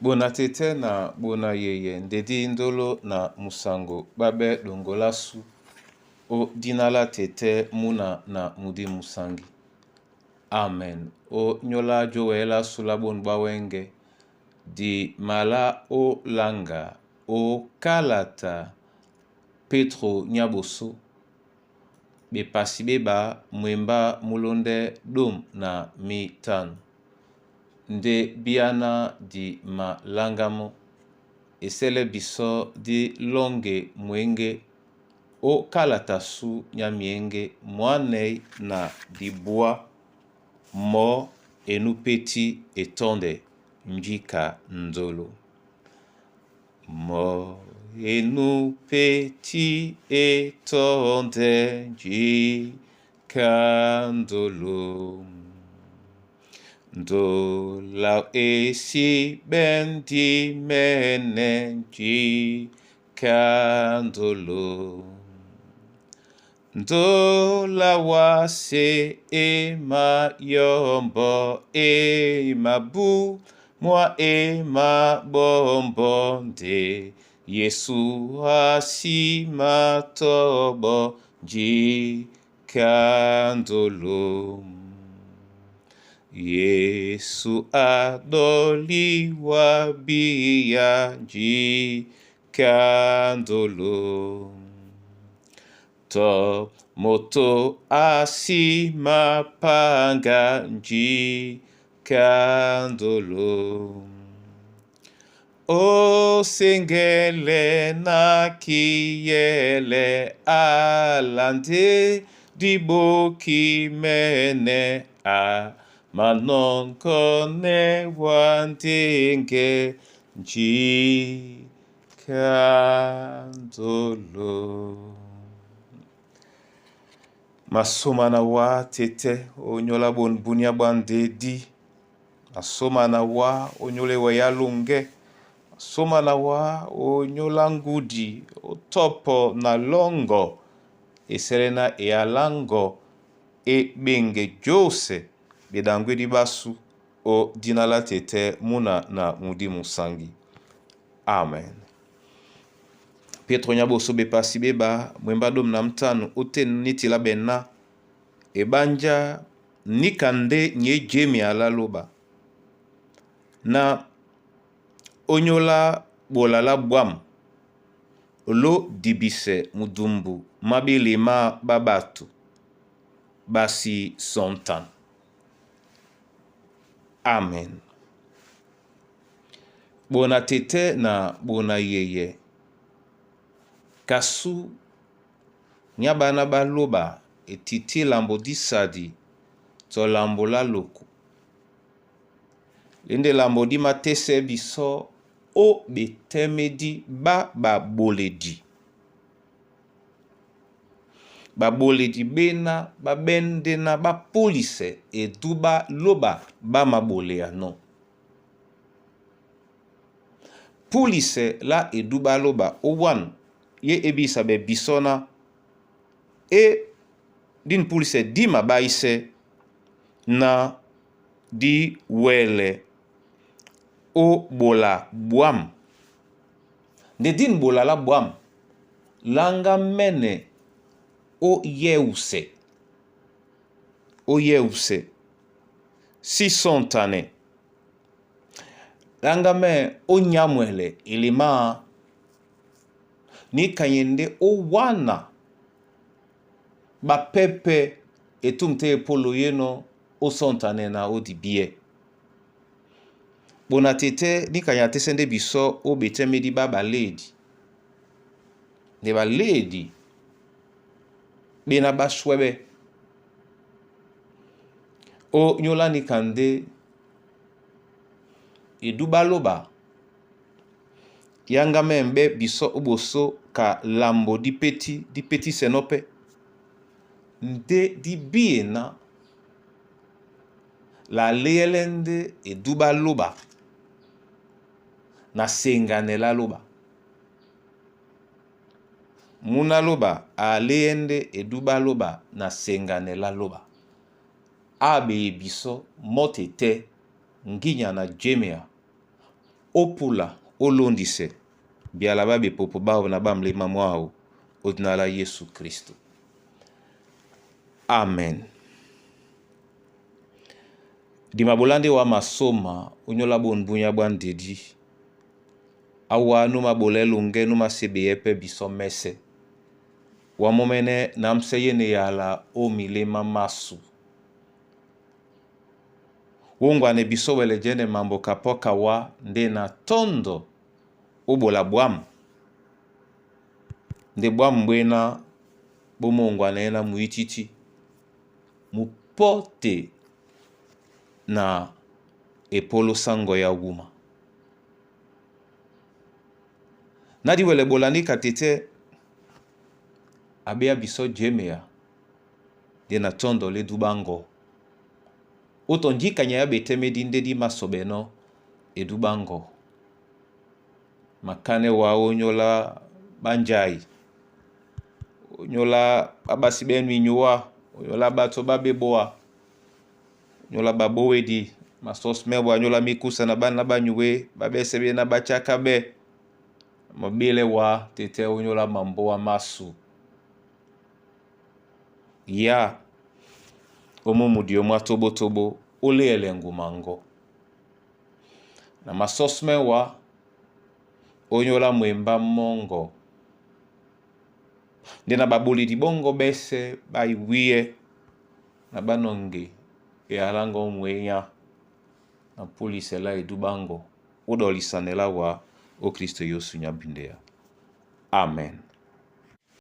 Bona tete na bona yeye ndedi ndolo na musango babe dongola su o dinala tete muna na mudi musangi. Amen. O nyola joela sulabon bawenge di mala o langa o kalata Petro nyaboso be pasibeba mwemba mulonde dom na mitano. Nde biana di malangamo esele biso di longe mwenge o kalata su nyamienge mwanei na di bois mo enupeti etonde njika nzolo. Mo enupeti etonde njika nzolo. Do la esi bendi menenji candolo. Do la wase e ma yombo e ma bu moi e ma bombonde Yesu asima tobo ji candolo. Yesu adoliwa biyaji kandolo. To moto asima panganji kandolo. O sengele na kiyele alande diboki mene a manon kone wantenge jikandolo. Masoma na wa tete onyola bon bunya bande di. Masoma na wa onyole wa yalunge. Masoma na wa onyola ngudi otopo na longo. Eserena e alango e benge jose bedangwe di basu o dinala tete muna na mudi musangi. Amen. Petro nyaboso be pasi beba mwemba dom na mtanu oten nitila benna ebanja nikande nye jemi ala loba na onyola bolala bwam lo dibise mudumbu mabilima babatu basi sontan. Amen. Bona tete na bona yeye kasu nyabana baloba etiti lambo disadi to lambo la loko. Lende lambo di matese biso o betemedi ba boledi. Ba boledi bena ba bende na ba polise e duba loba ba mabolea no. Polise la e duba loba o wan ye ebisa be bisona e din polise di mabaise na di wele o bola buam. De din bola la buam langa mene o yeuse. O yeuse. Si sontane. Langa me o nyamwele ilima ni kanyende o wana ba pepe etumte polo yeno o sontane na o dibie. Bonatete ni kanyate sende biso o betemedi ba lady. Ne ba lady bena ba shwebe o nyola ni kande eduba loba yanga membe biso oboso ka lambo di peti senope nde di biena la leelende eduba loba na sengane la loba. Muna loba a leende eduba loba na sengane la loba. Abe biso motete nginya na jemea opula olondise biala babe popo bao na bamlema mwao odina la Yesu Kristo. Amen. Di mabolande wa masoma unyola bonbunya bwandedi awa numa bolelunge numa sebeyepe bisomese wa momene na mseyene yala o milema masu wongwane biso wele jene mambo kapoka wa nde na tondo ubola bwamu nde bwamu mbwena bomongwane na muititi mupote na epolo sango ya wuma. Nadi wele bolani katete abea biso jemea de na tondo le dubango. Otonji kanya ya beteme dinde di masobeno edubango. Makane wa onyola banjai. Onyola abasibenu inyuwa. Onyola bato babeboa. Onyola babowedi. Masosmewa onyola mikusa na ban na banyuwe. Babesebe na bachakabe. Mabile wa tete onyola mamboa masu. Ya omomudio mwa tobo tobo ole elengu mango. Na masosme wa onyola mwemba mongo. Ndena babuli di bongo bese baiwie na banonge e alango mwenya na polisi la edubango odolisanela wa o Kristo Yesu nyabindea. Amen.